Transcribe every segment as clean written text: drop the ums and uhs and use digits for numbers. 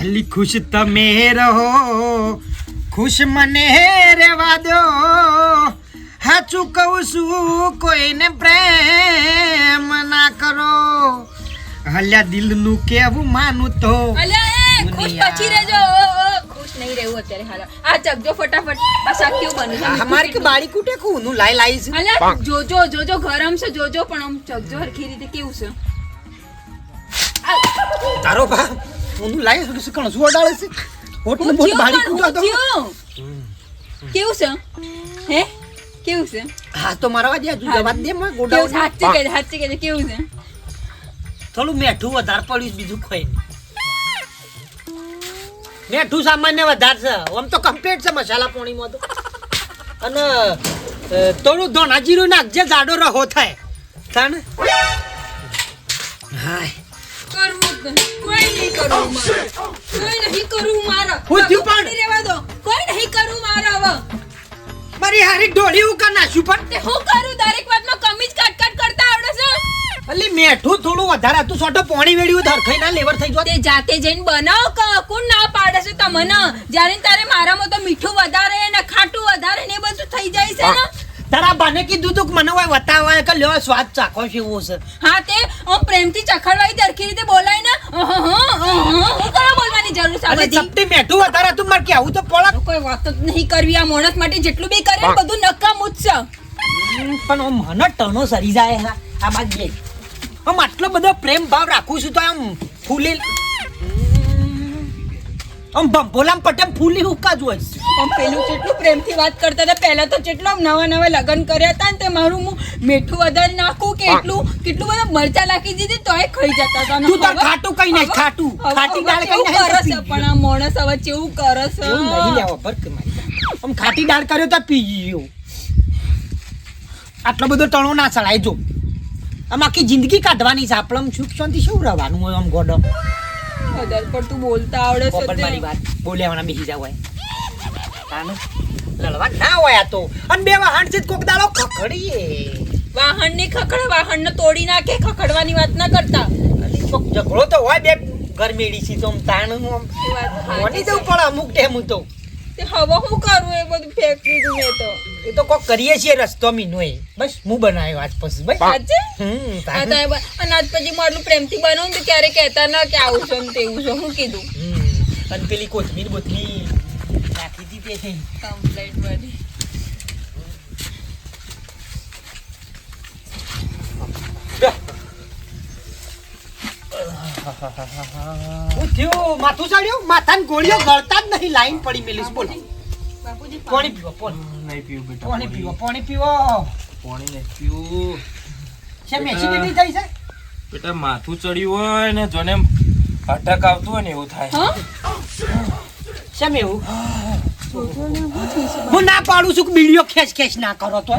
અલી ખુશ તમે રહો, ખુશ મને રહેવા દો. હાચું કહું છું કોઈને પ્રેમ ના કરો. હલ્યા દિલનું કેવું માનું તો અલ્યા એ ખુશ પછી રહેજો. ખુશ નહીં રહેવું અત્યારે હાલ. આ ચકજો ફટાફટ. આ શાક કેવું બને છે? અમારી કે બાળી કુટે કુનું લાઈ છે. અલ્યા જોજો ગરમ છે જોજો પણ આમ ચકજો હરખી રીતે કેવું છે? તારો બા કુનું લાઈ છે કણ શું ઓડાળે છે? હોટનું બોટ બાળી કુટા તો કેવું છે? હે કેવું છે? હા તો મારા વાજે જવાબ દે માં ગોડા. સાચી કે કેવું છે? થોડું મેઠું વધારે પડ્યું બીજું કોઈ નહીં. મેઠું સામાન્ય વધારે છે. આમ તો કમ્પ્લીટ છે મસાલા પોણીમાં તો. અને થોડું ધોણા જીરું નાખજે જાડો રહો થાય તાને. હાય કોઈ નહીં કરું મારા. હું થયું પણ? રહેવા દો. કોઈ નહીં કરું મારા હવે. મારી હારી ઢોળી હું કા નાખ્યું પણ તે હું કરું દરેક વાતમાં કમી જ કાટ કરતા આવડે છે. અલી મેઠું થોડું વધારે હતું સોટો પોણી વેડ્યું ધરખાઈ ના લેવર થઈ તે જાતે જઈને બનાવો કોણ ના પાડે છે તમને? જ્યારે તારે મારામાં તો મીઠું વધારે ને ખાટું વધારે ને એ બધું થઈ જાય છે ને. તારા બાને કીધું તું મને હોય બતાવાય કે લ્યો સ્વાદ ચાખો છે એવો છે. હા તે પ્રેમથી ચખડવાઈ દરખી રીતે બોલાય ને. હું કરા બોલવાની જરૂર છે અલી બધી? ચપટી મેઠું વધારે હતું મારે કેવું તો પોળક. કોઈ વાત જ નહીં કરવી. આ માણસ માટે જેટલું બી કરે બધું નકામું જ છે. પણ આમ મને ટનો સરી જાય હા આ બાદ બે. આમ આટલો બધો પ્રેમ ભાવ રાખું છું તો આમ ફૂલી આમ ભંભોલામ પટેમ ફૂલી હુક્કા જ હોય. આમ પેલું જેટલું પ્રેમથી વાત કરતા હતા પહેલા તો જેટલો નવા લગ્ન કર્યા હતા ને તે મારું હું મીઠું વધારે નાખું કે કેટલું બધા મરચા નાખી દીધી તોય ખાઈ જતા હતા. તું તો ખાટું કઈ નાખ ખાટું ખાટી દાળ કઈ કરે છે પણ આ માણસ હવે કેવું કરે છે? નહીં લેવો પર કે મારી આમ ખાટી દાળ કર્યો તો પી ગયો. આટલો બધો ટણો ના ચડાય જો. આમ આખી જિંદગી કાઢવાની છે આપણે આમ સુખ શાંતિ શું રહેવાનું હોય આમ ગોડો. વધારે પડતું બોલતા આવડે છે મારી વાત બોલ્યાવાના બેસી જાવ હોય તાને લડવા ના હોય આ તો. અને બે વાહન છે કોક દાડો ખખડીએ. વાહન ને ખખડે વાહન ને તોડી નાખે ખખડવાની વાત ના કરતા. કોક ઝઘડો તો હોય બે ગરમેડી છે તો તાણ એ વાત મોની જવું પડે અમુક ટાઈમ તો. તે હવે હું કરું એ બધું ફેંક દીધું મેં તો. એ તો કોક કરીએ છીએ રસ્તો મીનો એ બસ હું બનાવ્યો આજ પછી બસ. સાચે? અનાજ પછી હું આટલું પ્રેમથી બનાવું તો ક્યારે કહેતા ના કે આવું છે ને તેવું છે. હું કીધું અને પેલી કોથમીર બોથમીર નાખી દીધી છે કમ્પ્લેટ બધી. હું થયું માથું ચડ્યું માથાની ગોળીઓ ગળતા જ નહીં લાઈન પડી મેલીસ બોલો. બાપુજી પાણી પીવો પાણી નહીં પીવું બેટા. પાણી પીવો પાણી પીવો. પાણી નહીં પીવું છે મેચી કેટલી થઈ છે? બેટા માથું ચડ્યું હોય ને જોને અટક આવતું હોય ને એવું થાય. હા શેમ એવું? હું ના પાડું છું કે બીડીઓ ખેંચ ના કરો તો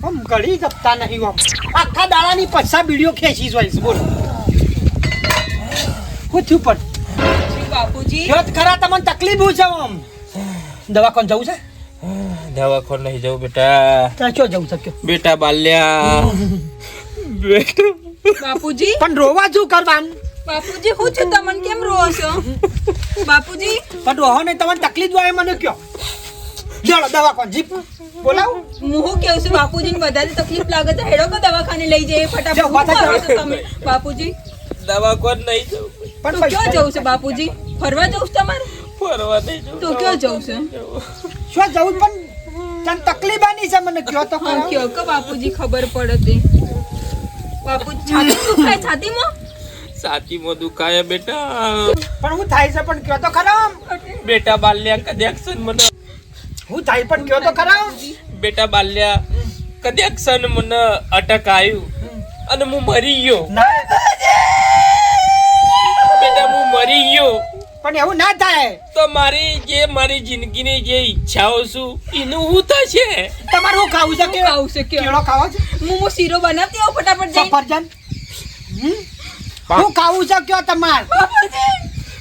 આમ ગળી જપતા નહીં આમ આખા દાડાની પછા બીડીઓ ખેંચી જોઈશ બોલો. હું થયું પણ બાપુજી જો ખરા તમને તકલીફ છે આમ દવાખાને જવું છે? દવાખાને નહીં જવું બેટા. તો ક્યાં જવું છે કયો? બેટા બાલ્યા બેટા. બાપુજી પણ રોવા શું કરવાનું? બાપુજી હું છું તમને કેમ રોવો છો? બાપુજી પણ રોહો ને તમને તકલીફ હોય મને કયો. ચાલો દવાખાને જીપ બોલાવું. હું કેવું છું બાપુજીને વધારે તકલીફ લાગે તો હેડો કે દવાખાને લઈ જઈએ ફટાફટ. જાઓ, પાછા શું કરો છો જાઓ. તમે બાપુજી? દવાખાને નહીં જવું. પણ તો ક્યાં જવું છે બાપુજી? ફરવા જવું છે તમારે? ફરવા નહીં જવું. તો ક્યાં જવું છે? શું જવું પણ તને તકલીફ આની છે મને કયો તો હા ખરા. કયો કે બાપુજી ખબર પડે તે. બાપુજી છાતી દુખાય છાતીમાં? છાતીમાં દુખાય બેટા. પણ હું થાય છે પણ કયો તો ખરા. બેટા બાલ્યા કદેક્શન મને. હું થાય પણ કયો તો ખરા. બેટા બાલ્યા કદેક્શન મને અટક આવ્યું અને હું મરી ગયો. ના બેટા હું મરી ગયો પણ એવું ના થાય. તો મારી જિંદગીની જે ઈચ્છાઓ છું એનું શું થશે? તમારે હું ખાવું છે કે ખાવું છે કયો? કેળો ખાવો છે? હું શીરો બનાવતી આવું ફટાફટ જઈને. સફરજન હું ખાવું છે કયો તમારે?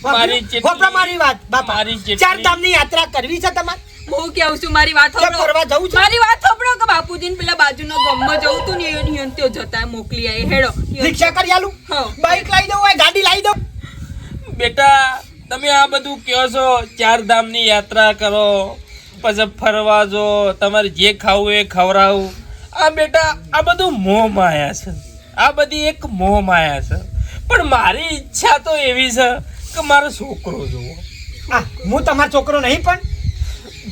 મારી જેટલી- હોભળો મારી વાત બાપા. મારી જેટલી- ચાર ધામની યાત્રા કરવી છે તમારે? હું કેવું છું મારી વાત ક્યાં સાંભળો. ફરવા જવું છે? મારી વાત સાંભળો કે બાપુજીને પેલા બાજુના ગામમાં જવું તું ને એ ત્યો જતા મોકલી આવી હેડો. રિક્ષા કરી આલું? હા. બાઈક લાવી દઉં હોય ગાડી લાવી દઉં? બેટા તમે આ બધું કહો છો, 4 ધામની યાત્રા કરો, પછી ફરવા જો, તમારે જે ખાવું એ ખવડાવું. આ બેટા આ બધું મોહ માયા છે, આ બધી એક મોહ માયા છે. પણ મારી ઈચ્છા તો એવી છે કે મારો છોકરો જોવો. હું તમારો છોકરો નહીં, પણ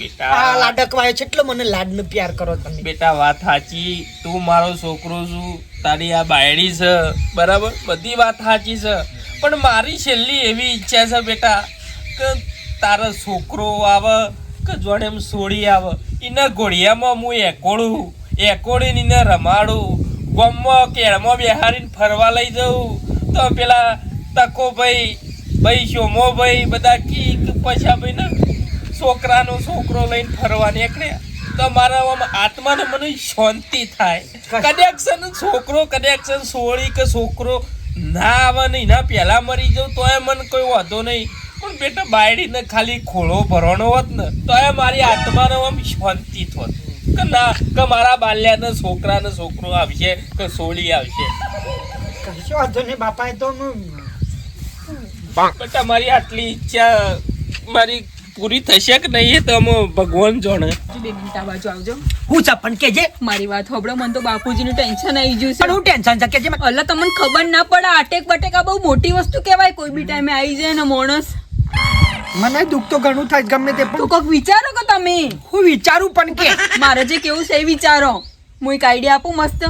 બેટા આ લાડકવાય છે એટલે મને લાડનો પ્યાર કરો તમે. બેટા વાત સાચી, તું મારો છોકરો છું, તારી આ બાયડી છે બરાબર, બધી વાત સાચી છે. પણ મારી છેલ્લી એવી ઈચ્છા છે બેટા કે તારો છોકરો આવે કે જોડે એમ સોડી આવે, એના ઘોડિયામાં હું એકોડીને એને રમાડું, ગામમાં કેળમાં બેહારીને ફરવા લઈ જાઉં. તો પેલા તકો ભાઈ શોમો ભાઈ બધા કી પૈસા ભાઈ ને છોકરાનો છોકરો લઈને ફરવા નીકળ્યા તો મારા આત્માને મને શાંતિ થાય. કદાચ છોકરો કદાચ સોળી કે છોકરો ના આવે ને એના પહેલા મરી જાઉં તો મને કોઈ વાંધો નહીં. પણ બેટા બાયડીને ખાલી ખોળો ભરવાનો હોત ને તો મારી આત્માને આમ શાંતિ થોત કે ના કે મારા બાલ્યાને છોકરાને છોકરો આવશે કે સોળી આવશે. કશો વાંધો નહીં બાપા, તો બેટા મારી આટલી ઈચ્છા મારી પૂરી થશે કે નહીં તો ભગવાન જાણે. બેબી તા બાજુ આવજો. હું છે પણ કેજે મારી વાત હોબળો, મને તો બાપુજીનું ટેન્શન આવી ગયું છે. પણ હું ટેન્શન છે કેજે. અલ્લા તમને ખબર ના પડે, આટેક બટેક આ બહુ મોટી વસ્તુ કહેવાય. કોઈ બી ટાઈમે આવી જાય ને માણસ. મને દુઃખ તો ઘણું થાય ગમે તે, તો પણ કોક વિચારો કે તમે. હું વિચારું પણ કે મારે જે કેવું છે એ વિચારો. હું એક આઈડિયા આપું મસ્ત.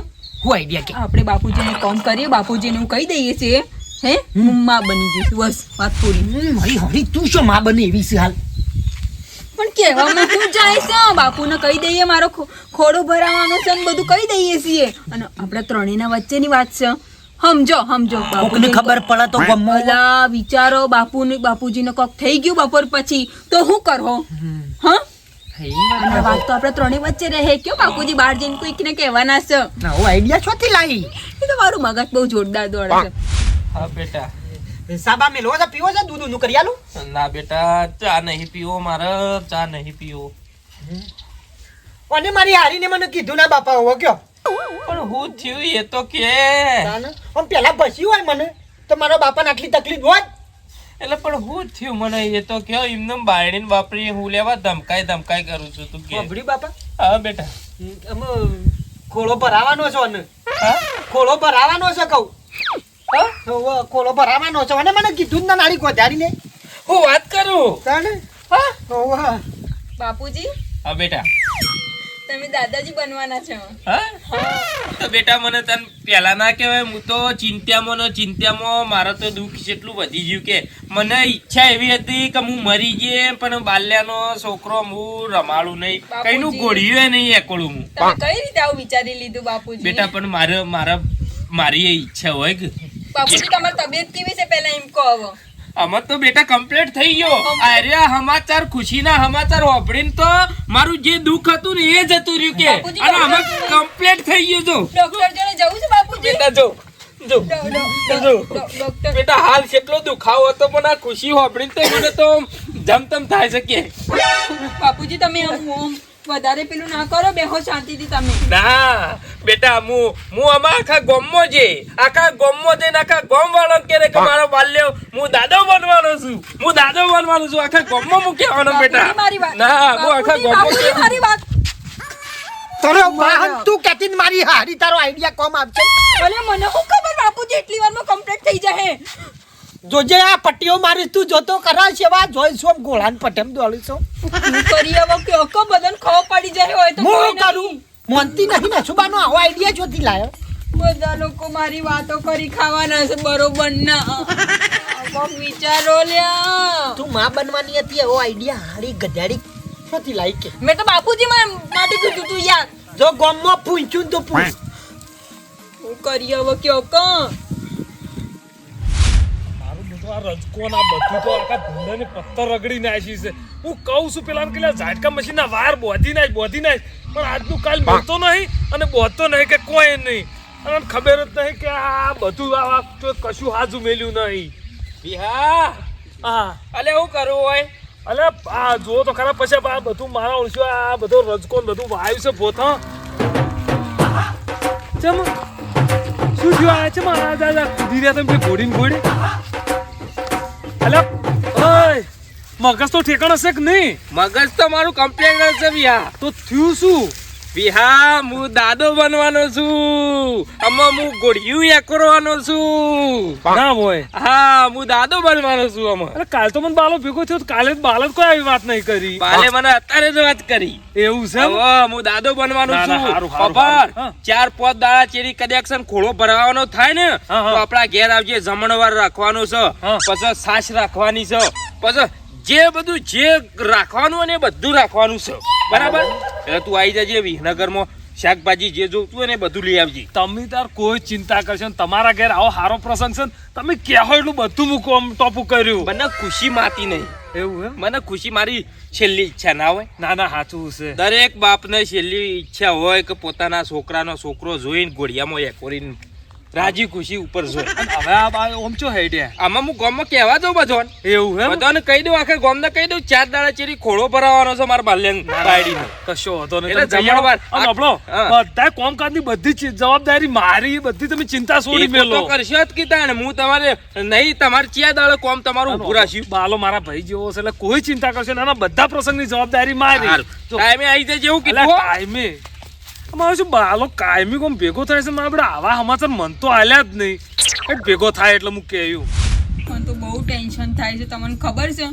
હું આઈડિયા કે આપણે બાપુજીને કામ કરીએ, બાપુજીને હું કહી દઈએ છીએ હે હું માં બની જઈશ, બસ વાત પૂરી. મારી હરી તું શું માં બને એવી છે હાલ? પણ કહેવામાં શું જાય છે, બાપુને કહી દઈએ મારો ખોડો ભરાવાનો છે ને બધું કહી દઈએ છીએ. અને આપણા ત્રણેયના વચ્ચેની વાત છે. સમજો કોકને ખબર પડે તો ગમો. અલા વિચારો, બાપુજીને કોક થઈ ગયું બપોર પછી તો શું કરો? હા અને વાત તો આપણે ત્રણેય વચ્ચે રહે. ક્યો બાપુજી બહાર જઈને કોઈકને કહેવાના છે? હું આઈડિયા છોથી લાવી? એ તો મારું મગજ બહુ જોરદાર દોડે છે. હા બેટા સાબા મેલો છે, પીવો છે દૂધ નું કરી આલું? ના બેટા ચા નહીં પીવો, મારે ચા નહીં પીવો. અને મારી હારીને મને કીધું ના બાપા હોવો કયો. પણ હું થયું એ તો કે આમ પેલા ભસ્યું હોય મને તો મારા બાપાને આટલી તકલીફ હોત. એટલે પણ હું થયું મને એ તો કે એમને બાયડીને બાપરી હું લેવા ધમકાઈ કરું છું તું કે. સાંભળ્યું બાપા? હા બેટા અમે ખોળો ભરાવાનો છો ને? હા ખોળો ભરાવાનો છે કહું. ખોળો ભરાવાનો છે અને મને કીધું જ ના નાળી ગોધારીને. હું વાત કરું. તાણે હા બાપુજી હા બેટા તમે દાદાજી બનવાના છો. હા તો બેટા મને તને પહેલા ના કહેવાય, હું તો ચિંત્યામાં મારે તો દુઃખ જેટલું વધી ગયું કે મને ઈચ્છા એવી હતી કે હું મરી જઈએ પણ બાલ્યાનો છોકરો હું રમાડું નહીં, કઈનું ગોળ્યું નહીં એકોડું હું. તમે કઈ રીતે આવું વિચારી લીધું બાપુજી? બેટા પણ મારી એ ઈચ્છા હોય કે બાપુજી તમારી તબિયત કેવી છે પહેલા એમ કહો. હવે આમાં તો બેટા કમ્પ્લીટ થઈ ગયો. આર્યા સમાચાર ખુશીના સમાચાર વાપરીને તો મારું જે દુઃખ હતું ને એ જતું રહ્યું કે અને આમાં કમ્પ્લીટ થઈ ગયું. જો ડોક્ટર જોડે જવું છે બાપુજી? બેટા જો બેટા હાલ કેટલો દુખાવો હતો પણ આ ખુશી વાપરીને તો મને તો જમતમ થાય છે કે બાપુજી તમે આમ વધારે પેલું ના કરો, બેહો શાંતિથી તમે. ના બેટા હું આમાં આખા ગામમાં જઈને આખા ગામ વાળા કે મારો બાલ્યો હું દાદો બનવાનો છું, આખા ગામમાં હું કહેવાનો બેટા. ના હું આખા ગામમાં મારી વાત તારો વાહન તું કેતી મારી હારી તારો આઈડિયા કોમ આપશે. ભલે મને હું ખબર બાપુજી એટલી વારમાં કમ્પ્લીટ થઈ જાય. જોજે આ પટ્ટીઓ મારી તું જોતો કરા છે વા જોઈશું આમ ગોળાન પટેમ દોડીશું. હું કરી હવે કે અકો બદન ખો પડી જાય હોય તો હું કરું મોનતી નહીં ને સુબાનો આવો આઈડિયા જોતી લાયો. બધા લોકો મારી વાતો કરી ખાવાના છે બરોબર ના. કોક વિચારો લ્યા. તું માં બનવાની હતી એવો આઈડિયા હારી ગધાડી જોતી લાઈ કે. મેં તો બાપુજી માટે કીધું તું યાર. જો ગામમાં પૂછ્યું તો પૂછ હું કરી હવે કે અકો રજકોના બધું તો આખા ધંધાને પથ્થર રગડી નાખી છે. હું કહું છું પેલા કે ઝાટકા મશીનના વાયર બોધી નાખ પણ આજનું કાલ મળતો નહીં અને બોધતો નહીં કે કોઈ નહીં. અને ખબર જ નહીં કે આ બધું આ કશું હાજુ મેલ્યું નહીં. બિહા હા અલે હું કરું હોય અલે આ જો તો ખરા પછી આ બધું મારા ઓળખ્યો આ બધો રજકો બધું વાયુ છે પોતા. ચમ શું થયું આ છે મારા દાદા કુદી રહ્યા તમે ઘોડીને ઘોડે. અલે ઓય મગજ તો ઠેકાણ હશે કે નહીં? મગજ તો મારું કમ્પ્લેટ છે વિહા. તો થયું શું? વિહા હું દાદો બનવાનો છું. આમાં હું ગોળિયું એકરવાનો છું. ના હોય. હા હું દાદો બનવાનો છું. આમાં અરે કાલ તો મને બાલો ભેગો થયો તો કાલે જ બાલ જ કોઈ આવી વાત નહીં કરી. બાલે મને અત્યારે જ વાત કરી. એવું છે એમ? હવે હું દાદો બનવાનો ના, ના, છું. હારું, હારું, ખબર હા. 4-5 દાડા ચેરી કનેક્શન ખોળો ભરવાનો થાય ને હા, હા. તો આપણા ઘેર આવજે. જમણવાર રાખવાનો છે, હા. પછી છાશ રાખવાની છે, પછી જે બધું જે રાખવાનું ને એ બધું રાખવાનું છે. બરાબર? એટલે તું આવી જજે વિહનગરમાં. શાકભાજી જે જોતું હોય ને એ બધું લઈ આવજે. તમે તાર કોઈ ચિંતા કરશો ને તમારા ઘેર આવો સારો પ્રસંગ છે ને તમે કહેવો એટલું બધું મૂકો આમ ટોપું કર્યું. મને ખુશી માતી નહીં. એવું એમ? મને ખુશી મારી છેલ્લી ઈચ્છા ના હોય. ના ના સાચું છે. દરેક બાપને છેલ્લી ઈચ્છા હોય કે પોતાના છોકરાનો છોકરો જોઈને ઘોડિયામાં એકોરીને રાજી ખુશી ઉપર જોઈ. અને હવે આ બા ઓમ ચો હેડ્યા. આમાં હું ગામમાં કહેવા દઉં બધાને. એવું એમ? બધાને કહી દઉં, આખા ગામને કહી દઉં 4 દાડા ચેરી ખોળો ભરાવાનો છે મારા બાલ્યન બાયડીનો. કશો હતો નહીં. એટલે તમે જમણવાર જમણવાર. અને આપણો હા. બધા કામકાજની બધી જવાબદારી મારી, એ બધી તમે ચિંતા છોડી એક મેલો. તો કરશો જ કીધા ને હું તમારે નહીં, તમારે 4 દાડા કોમ તમારું ઊભું રાખ્યું. બાલો મારા ભાઈ જેવો છે એટલે કોઈ ચિંતા કરશો ના. બધા પ્રસંગની જવાબદારી મારી. સારું. જો, ટાઈમે આવી જજે એવું અલા, કીધું હો. કાયમી અમારે શું બાલો કાયમી કોમ ભેગો થાય છે મારા બધા આવા સમાચાર મન તો આલ્યા જ નહીં. કંઈક ભેગો થાય એટલે હું કહ્યું. મને તો બહુ ટેન્શન થાય છે, તમને ખબર છે?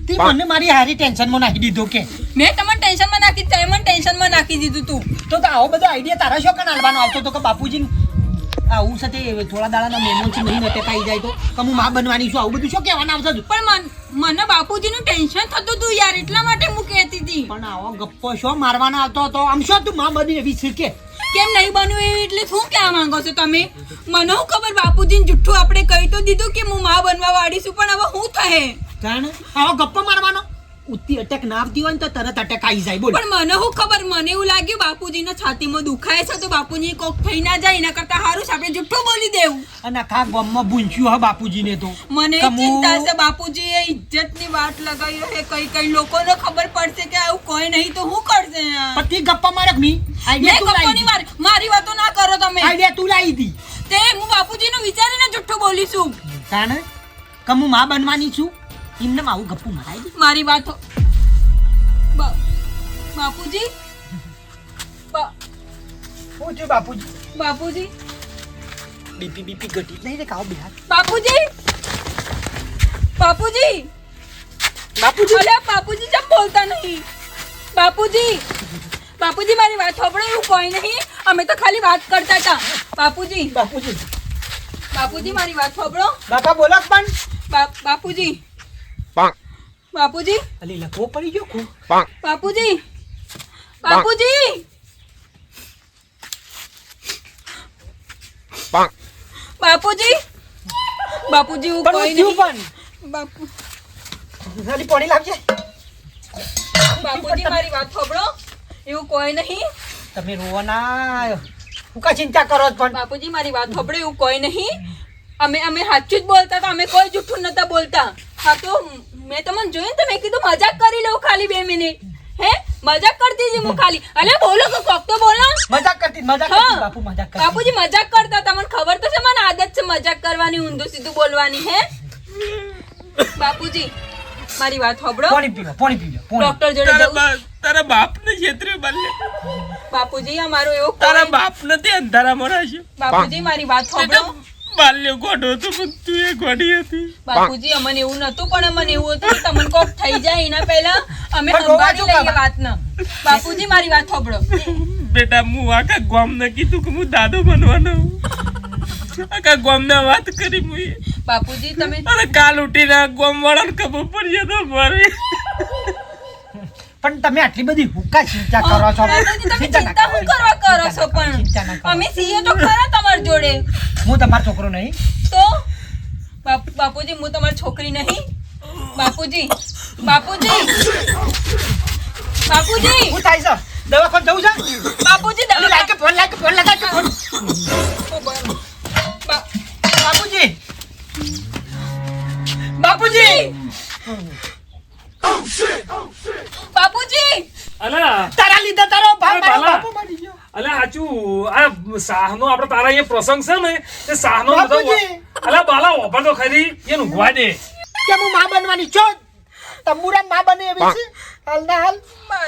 તે મને મારી હારી ટેન્શનમાં નાખી દીધો કે મેં તમને ટેન્શનમાં નાખી, તે મને ટેન્શનમાં નાખી દીધું તું. તો આવો બધો આઈડિયા તારા શો કાન આલવાનો આવતો તો કે બાપુજી આવું છે તે થોડા દાડાના મહેમાન છે નહીં નટે પાઈ જાય તો કે હું માં બનવાની છું, આવું બધું શું કહેવાના આવશે? પણ મને બાપુજીનું ટેન્શન થતું હતું યાર, એટલા માટે હું કહેતી હતી. પણ આવો ગપ્પો શો મારવાના આવતો હતો? આમ શું તું માં બની એવી છે કે કેમ નહીં બન્યું એવું એટલે શું કહેવા માંગો છો તમે? મને હું ખબર, બાપુજીને જુઠ્ઠું આપણે કહી તો દીધું કે હું માં બનવા વાળી છું, પણ હવે હું થહે? જાણે આવો ગપ્પો મારવાનો ઉત્તી અટેક ના આવતી હોય ને તો તરત અટેક આવી જાય. બોલ. પણ મને હું ખબર, મને એવું લાગ્યું બાપુજીના છાતીમાં દુખાય છે તો બાપુજી કોક થઈ ના જાય, એના કરતા સારું છે આપણે જુઠ્ઠું બોલી દેવું. અને આખા ગામમાં પૂંછ્યું હા બાપુજીને તો મને કમુ- ચિંતા છે, બાપુજીએ ઇજ્જતની વાત લગાવી રહે, કઈ લોકોને ખબર પડશે કે આવું કોઈ નહીં તો હું કરશે? પતિ ગપ્પા મારક ની આઈડિયા તું લાવી ગપ્પોની મારી વાતો ના કરો તમે. આઈડિયા તું લાવી દી તે હું બાપુજીનું વિચારીને જુઠ્ઠું બોલી છું. જાણે કે હું માં બનવાની છું એમને આવું ગપ્પું મારાઈ દી. મારી વાતો બાપુજી શું થયું બાપુજી? બાપુજી બીપી ઘટી નહીં રે કાવ બિહાર બાપુજી બાપુજી બાપુજી અલ્યા બાપુજી જમ બોલતા નહીં. બાપુજી બાપુજી મારી વાત સાંભળો, એવું કોઈ નહીં, અમે તો ખાલી વાત કરતા હતા. બાપુજી બાપુજી બાપુજી મારી વાત સાંભળો. બાપા બોલો પણ બાપુજી બાપુજી અલી લખવો પડી ગયો ખૂબ. બાપુજી બાપુજી બાપુજી બાપુજી હું પણ કોઈ હું થયું નહીં. પણ બાપુ અલી પાણી લાવજે. બાપુજી મારી વાત સાંભળો, એવું કોઈ નહીં. તમે રોવો ના, હું કા ચિંતા કરો છો? પણ બાપુજી મારી વાત સાંભળો, એવું કોઈ નહીં. અમે સાચું જ બોલતા હતા, અમે કોઈ જૂઠું નતા બોલતા. હા તો મેં તમને જોયું ને તો મેં કીધું મજાક કરી લઉં ખાલી 2 મિનિટ. હે મજાક કરતી હતી હું ખાલી. અલે બોલો કે કોક તો બોલો. મજાક કરતી હા. બાપુ મજાક કરતી. બાપુજી મજાક કરતા, તમને ખબર તો છે મને આદત છે મજાક કરવાની, ઊંધું સીધું બોલવાની. હે બાપુજી મારી વાત સાંભળો, પાણી પીવો પાણી. ડોક્ટર જોડે જવું. તારા બાપને છેતરે બાલ્ય. બાપુજી અમારો એવો તારા કોઈ- બાપને તે અંધારામાં રાખ્યો. બાપુજી મારી વાત સાંભળો. બાલ્યો ગોડો હતો પણ તું એ ગોડી હતી. બાપુજી અમને એવું નતું, પણ અમને એવું હતું કે તમને કોક થઈ જાય એના પહેલા અમે પણ રોવા સંભાળી શું લઈએ કામ? વાતને. બાપુજી મારી વાત સાંભળો. બેટા હું આખા ગામને કીધું કે હું દાદો બનવાનો છું. આખા ગામને વાત કરી મુએ. બાપુજી તમે અને કાલ ઉઠીને આ ગામવાળાને ખબર પડી જતો મારે. પણ તમે આટલી બધી હુકા ચિંતા કરો છો? બાપુજી તમે ચિંતા ના ચિંતા શું કરવા કરો છો? ચિંતા ના પણ કરો. અમે છીએ તો ખરા તમારી જોડે. હું તમારો છોકરો નહીં. તો બાપુજી હું તમારી છોકરી નહીં. બાપુજી બાપુજી બાપુજી શું થાય છે? દવાખાને જવું છે? બાપુજી અલી લાય કે ફોન લગાય કે ફોન. બાપુજી બાપુજી બાપુજી અલા તારા લીધે તારો અરે મારો બાલા. બાપુ મરી ગયો. અલા સાચું આ સાહનો આપણે તારા અહીંયા પ્રસંગ છે ને તે સાહનો બધો બાપુજી. અલા બાલા ઓફર તો ખરી એનું ગવા દે. કે હું માં બનવાની છું. તંબુરાન માં બને એવી છે હાલ ના હાલ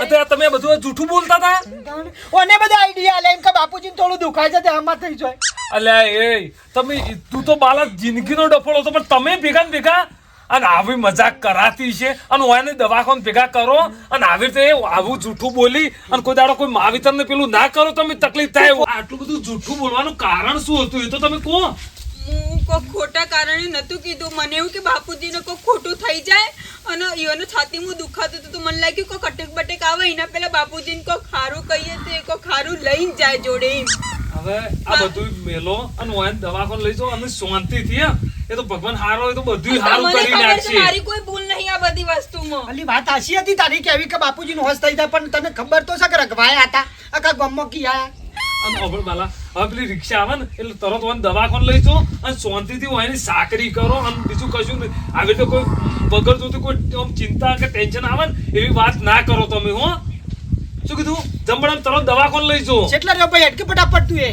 અત્યારે તમે બધું જૂઠું બોલતા હતા ઓને બધા આઈડિયા લે એમ કે બાપુજીને થોડું દુખાય છે તે આમાં થઈ જાય અલ્યા એ તમે તું તો બાલા જિંદગીનો ડફોળો હતો પણ તમે ભેગા ને ભેગા અને આવી મજાક કરાતી છે અને ઓને દવાખાને ભેગા કરો અને આવી રીતે આવું જૂઠું બોલી અને કોઈ દાડો કોઈ માવિતર ને પેલું ના કરો તમે તકલીફ થાય આટલું બધું જૂઠું બોલવાનું કારણ શું હતું એ તો તમે કહો. હું કોઈ ખોટા કારણે નતું કીધું. મને એવું કે બાપુજીને કોઈ ખોટું થઈ જાય અને ઈવોને છાતીમાં દુખાતું હતું તો મને લાગ્યું કોઈ કટેક બટેક આવે એના પેલા બાપુજીને કોઈ ખારું કહીએ તો કોઈ ખારું લઈને જાય જોડે એમ. હવે આ બધું મેલો અને ઓને દવાખાને લઈ જાઓ અને શાંતિથી એ તો ભગવાન હારો હોય તો બધું હારું મને કરી ખબર છે નાખશે. મારી કોઈ ભૂલ નહીં આ બધી વસ્તુમાં. અલી વાત આશી હતી તારી કેવી કે બાપુજીનું હોશ થઈ જાય પણ તને ખબર તો છે કે રઘવાયા હતા આખા ગામમાં કી આયા અને હવે બાલા હવે પેલી રિક્ષા આવે ને એટલે તરત ઓને દવાખાને લઈ જાઓ અને શાંતિથી ઓની સાકરી કરો અને બીજું કશું નહીં. આવી રીતે કોઈ વગર જોતું કોઈ આમ ચિંતા કે ટેન્શન આવે ને એવી વાત ના કરો તમે. હો શું કીધું જમણામ તરત દવાખાને લઈ જાઓ. કેટલા રહ્યો ભાઈ અટકે ફટાફટ તું એ